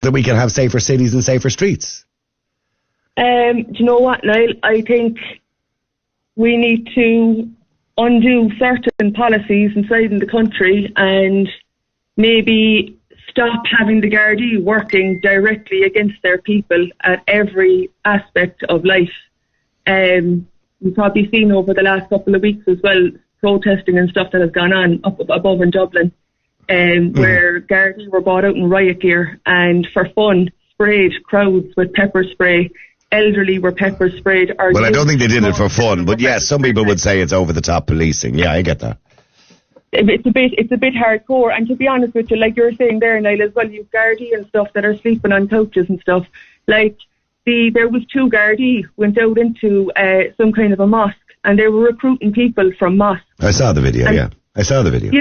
that we can have safer cities and safer streets? Do you know what, Niall? I think we need to undo certain policies inside in the country and maybe stop having the Gardaí working directly against their people at every aspect of life. We've probably seen over the last couple of weeks as well, protesting and stuff that has gone on up above in Dublin, where Gardaí were brought out in riot gear and for fun sprayed crowds with pepper spray. Elderly were pepper sprayed. Well, I don't think they did it for fun, but yes, some people would say it's over the top policing. Yeah, I get that. It's a bit hardcore, and to be honest with you, like you were saying there, Niall, as well, you've Gardaí and stuff that are sleeping on couches and stuff. Like there was 2 Gardaí went out into some kind of a mosque, and they were recruiting people from mosques. I saw the video. Yeah, I saw the video.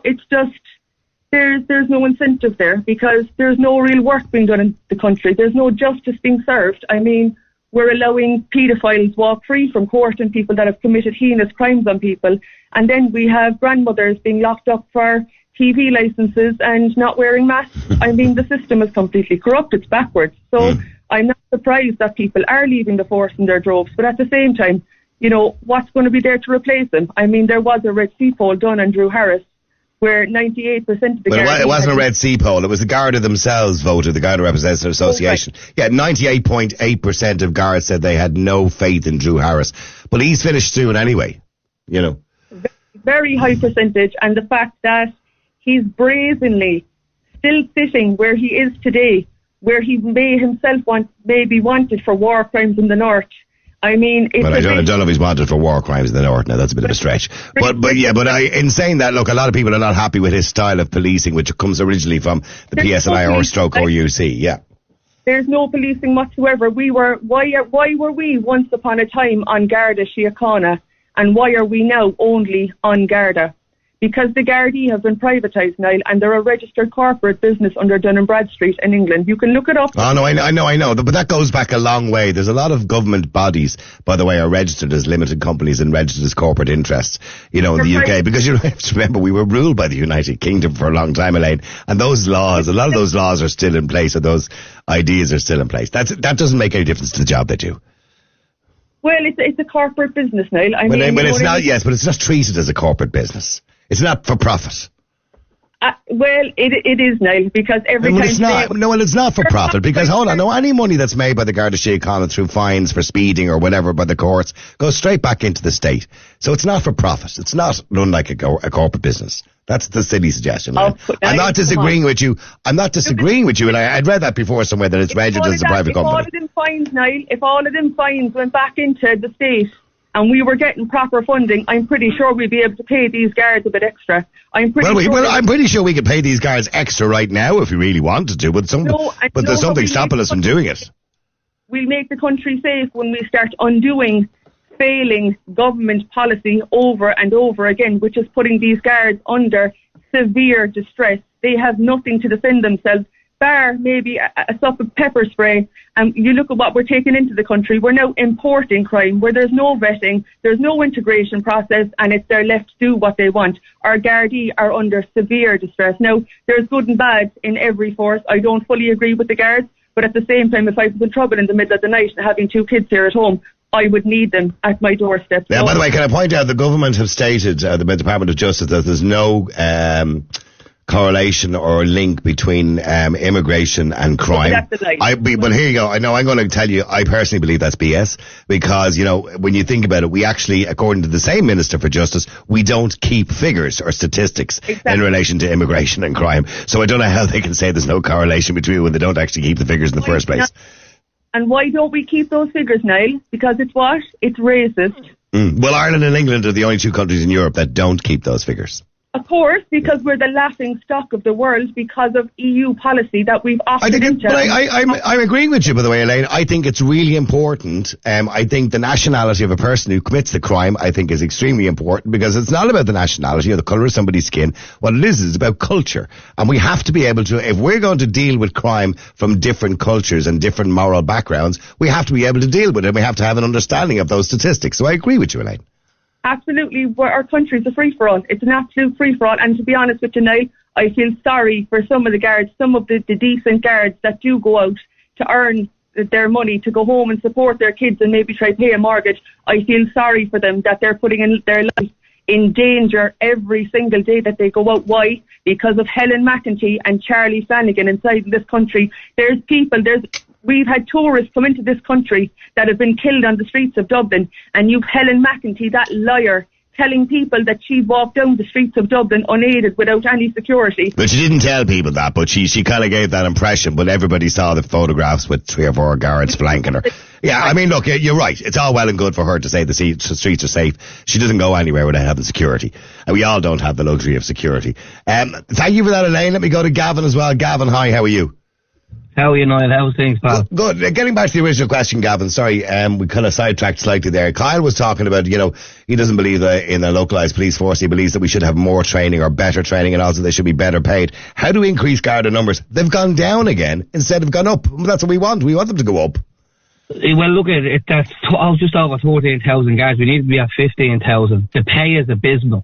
It's just there's no incentive there because there's no real work being done in the country. There's no justice being served. I mean, we're allowing paedophiles walk free from court and people that have committed heinous crimes on people. And then we have grandmothers being locked up for TV licenses and not wearing masks. I mean, the system is completely corrupt. It's backwards. So I'm not surprised that people are leaving the force in their droves. But at the same time, what's going to be there to replace them? I mean, there was a Red C poll done on Drew Harris where 98% of the Garda... Well, it wasn't a Red C poll. It was the Garda themselves voted, the Garda Representative Association. Okay. Yeah, 98.8% of Garda said they had no faith in Drew Harris. But he's finished soon anyway, Very high percentage, and the fact that he's brazenly still sitting where he is today, where he may himself be wanted for war crimes in the north. I mean, I don't know if he's wanted for war crimes in the north now. That's a bit of a stretch. But in saying that, look, a lot of people are not happy with his style of policing, which comes originally from the PSNI or stroke RUC. Yeah. There's no policing whatsoever. Why were we once upon a time on Garda Síochána, and why are we now only on Garda? Because the Gardaí have been privatised, Niall, and they're a registered corporate business under Dun & Bradstreet in England. You can look it up. Oh, no, I know. But that goes back a long way. There's a lot of government bodies, by the way, are registered as limited companies and registered as corporate interests, in the UK. Because you have to remember, we were ruled by the United Kingdom for a long time, Elaine. And those laws, a lot of those laws are still in place, or those ideas are still in place. That doesn't make any difference to the job they do. Well, it's a corporate business, Niall. But it's not treated as a corporate business. It's not for profit. It is, Niall, because every time... It's not for profit, because, hold on, any money that's made by the Garda Síochána through fines for speeding or whatever by the courts goes straight back into the state. So it's not for profit. It's not run like a corporate business. That's the silly suggestion. I'm not disagreeing with you. And I'd read that before somewhere, that it's registered as a private company. If all of them fines went back into the state and we were getting proper funding, I'm pretty sure we'd be able to pay these guards a bit extra. I'm pretty sure we could pay these guards extra right now if we really wanted to, but there's something stopping us from doing it. We'll make the country safe when we start undoing failing government policy over and over again, which is putting these guards under severe distress. They have nothing to defend themselves, bar maybe a sup of pepper spray. And you look at what we're taking into the country. We're now importing crime where there's no vetting, there's no integration process, and it's they're left to do what they want. Our Gardaí are under severe distress. Now, there's good and bad in every force. I don't fully agree with the guards, but at the same time, if I was in trouble in the middle of the night having 2 kids here at home, I would need them at my doorstep. Yeah, by the way, can I point out the government have stated, the Department of Justice, that there's no correlation or link between immigration and crime. But here you go. I know I'm going to tell you, I personally believe that's BS, because, when you think about it, we actually, according to the same Minister for Justice, we don't keep figures or statistics in relation to immigration and crime. So I don't know how they can say there's no correlation between when they don't actually keep the figures in the first place. And why don't we keep those figures, Niall? Because it's what? It's racist. Well, Ireland and England are the only 2 countries in Europe that don't keep those figures. Of course, because we're the laughing stock of the world because of EU policy that we've opted into. But I'm agreeing with you, by the way, Elaine. I think it's really important. I think the nationality of a person who commits the crime, I think, is extremely important, because it's not about the nationality or the colour of somebody's skin. What it is about culture. And we have to be able to, if we're going to deal with crime from different cultures and different moral backgrounds, we have to be able to deal with it. And we have to have an understanding of those statistics. So I agree with you, Elaine. Absolutely, our country's a free-for-all. It's an absolute free-for-all. And to be honest with you, Niall, I feel sorry for some of the guards, some of the decent guards that do go out to earn their money to go home and support their kids and maybe try to pay a mortgage. I feel sorry for them that they're putting in their life in danger every single day that they go out. Why? Because of Helen McEntee and Charlie Flanagan inside this country. We've had tourists come into this country that have been killed on the streets of Dublin, and you've Helen McEntee, that liar, telling people that she walked down the streets of Dublin unaided without any security. But she didn't tell people that, but she kind of gave that impression, but everybody saw the photographs with 3 or 4 guards flanking her. Yeah, I mean, look, you're right. It's all well and good for her to say the streets are safe. She doesn't go anywhere without having security. And we all don't have the luxury of security. Thank you for that, Elaine. Let me go to Gavin as well. Gavin, hi, how are you? How are you, Niall? How's things, pal? Good. Getting back to the original question, Gavin, sorry, we kind of sidetracked slightly there. Kyle was talking about, he doesn't believe in a localised police force. He believes that we should have more training or better training, and also they should be better paid. How do we increase Garda numbers? They've gone down again instead of gone up. That's what we want. We want them to go up. Well, look at it. That's just over 14,000 guards. We need to be at 15,000. The pay is abysmal.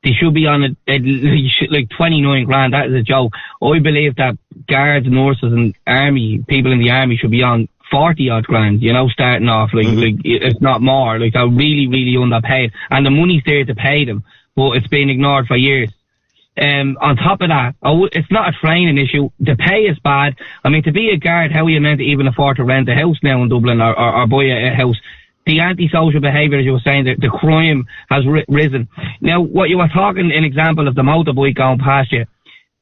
They should be on like 29 grand. That is a joke. I believe that guards, nurses and people in the army should be on 40 odd grand, starting off. Like it's not more. Like, they're really, really underpaid. And the money's there to pay them, but it's been ignored for years. On top of that, it's not a training issue. The pay is bad. I mean, to be a guard, how are you meant to even afford to rent a house now in Dublin or buy a house? The antisocial behaviour, as you were saying, the crime has risen. Now, what you were talking, an example of the motorbike going past you,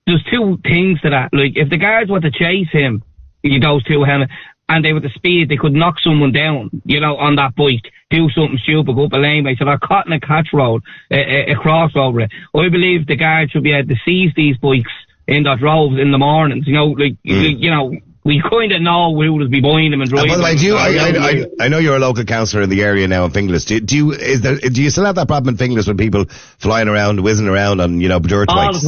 there's 2 things to that. Like, if the guards were to chase him, those 2 helmets, and they were to speed, they could knock someone down, on that bike, do something stupid, go up a laneway. So they're caught in a catch road, a crossroad. I believe the guards should be able to seize these bikes in their droves in the mornings, we kind of know who will be buying them and driving them. By the way, I know you're a local councillor in the area now in Finglas. Do you still have that problem in Finglas with people flying around, whizzing around on, dirt bikes?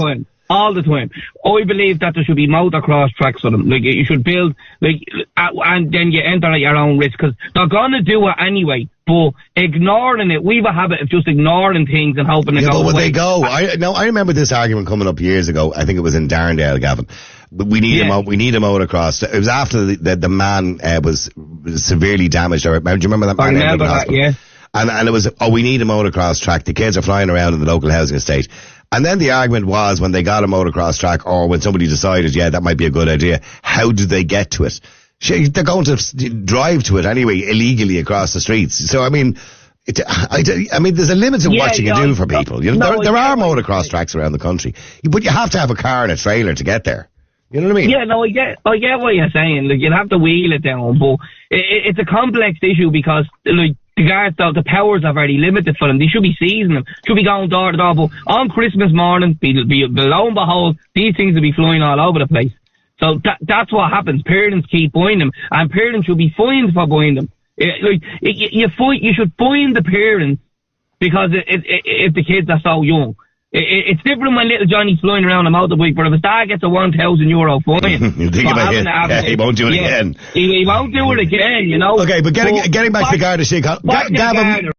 All the time. I believe that there should be motocross tracks for them. Like, you should build, and then you enter at your own risk, because they're going to do it anyway. But ignoring it, we have a habit of just ignoring things and hoping they go away. They go. I remember this argument coming up years ago. I think it was in Darndale, Gavin. We need him out. We need him motocross. It was after the man was severely damaged. Do you remember that man? I remember that, yeah. And it was, we need a motocross track. The kids are flying around in the local housing estate. And then the argument was, when they got a motocross track, or when somebody decided, that might be a good idea, how do they get to it? They're going to drive to it anyway, illegally across the streets. So, I mean, there's a limit to what you can do for people. There are motocross tracks around the country, but you have to have a car and a trailer to get there. You know what I mean? Yeah, no, I get what you're saying. Like, you'll have to wheel it down, but it's a complex issue because, like, the guards, the powers are very limited for them. They should be seizing them, should be going door to door. But on Christmas morning, lo and behold, these things will be flying all over the place. So that's what happens. Parents keep buying them, and parents should be fined for buying them. You should fine the parents because if the kids are so young. It's different when little Johnny's flying around a motorbike, but if his dad gets a €1,000 fine, he won't do it again. He won't do it again, Okay, but getting back to the Garda, Gavin,